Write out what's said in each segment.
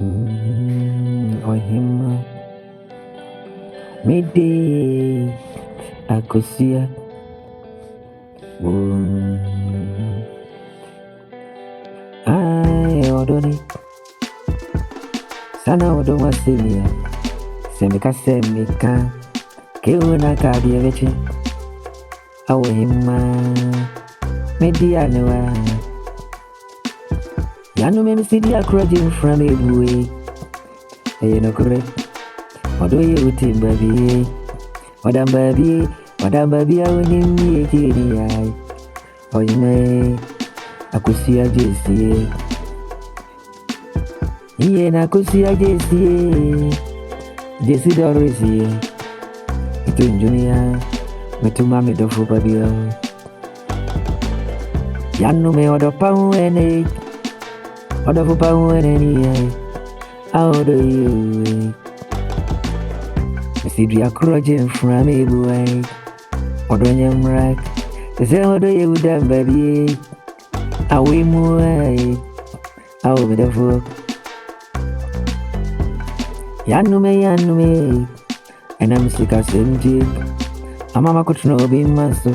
Oh him midday akosia ai odoni sana odo wasimia semika keuna kadi evechi awo himma media newa yanu me sidi akrojin from ebuwe no correct odo ye utim baby Madam baby awuni mi ekiri ai oyime akusia jesi iye na akusia jesi dorisi itu dunia metuma me dofu baby yanu me odo pawu ene odo fu pawu ene ni ai aodo you Sidri akroje from ebuwe odo nyamrak se odo ye udam baby awe mu ai awo bedefo yanu me enam sika semji amama kutno obi maso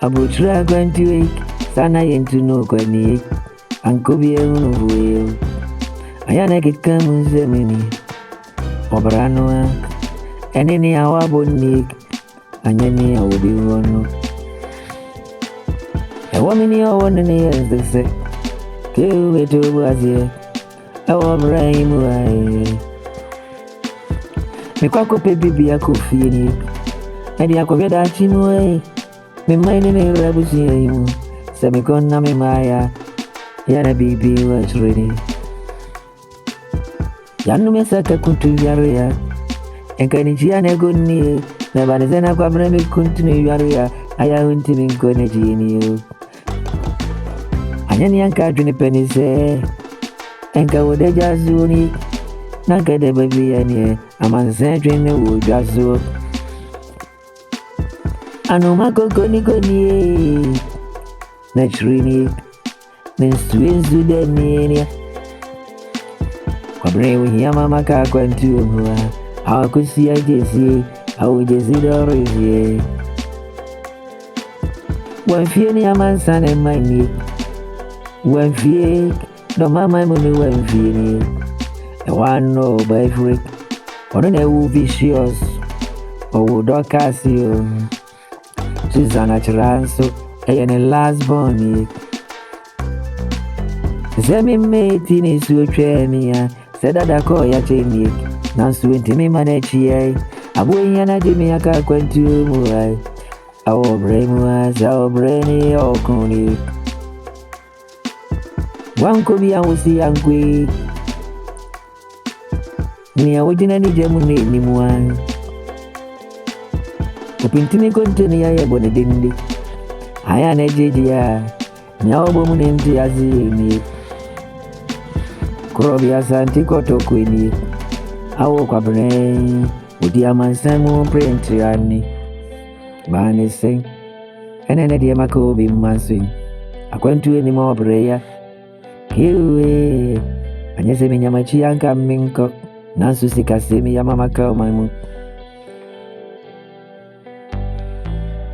abutra gwanti week sana yentu no kwani ankobi enu vuyo ayana kikamu zemini obrano enini awaboni anyani awobi wono ewomini awonene yezese kewe tobazie awobraimu ai mikwako pe bibi yako fini edi yako veda chinu ai mimaini me rabusi aimu semikona mimaya yana bibi was ready yanu mesaka kuntu yaruya enkani chiane gonni na banezena kwa breme kuntinu yaruya aya unti minkone jini anyani yanka juni penise enka wode jazuni nanka de baby yani amanse juni wujazu anuma kokoni na chrini mensuenzu deni kwa breme hiya mama ka kwantu mwa akusia jesi au jesi dorisi wamfie ni amansane mani wamfie do mama muni wamfie ni wano by freak onone wu vicious o do casio Susanna Chiranso ayene last born zemi meti ni suotwemia sedada ko ya cheni nansu ntimi manechi ai abuenya na jimi aka kwantu mu ai awo bremu awo breni okuni wanko bi awusi yankwe ni awujina ni jemu ni mu ai opintini konteni ya yebone dindi aya na jeji ya nyawo mu ne mti azi ni krobi asanti kotokweni awo kwa brain udi amansamu print yani bani sing enene dia makobi manswing akwantu ni mo breya kiwe anyese minyama chianka minko nansu sikasemi ya mama kama mu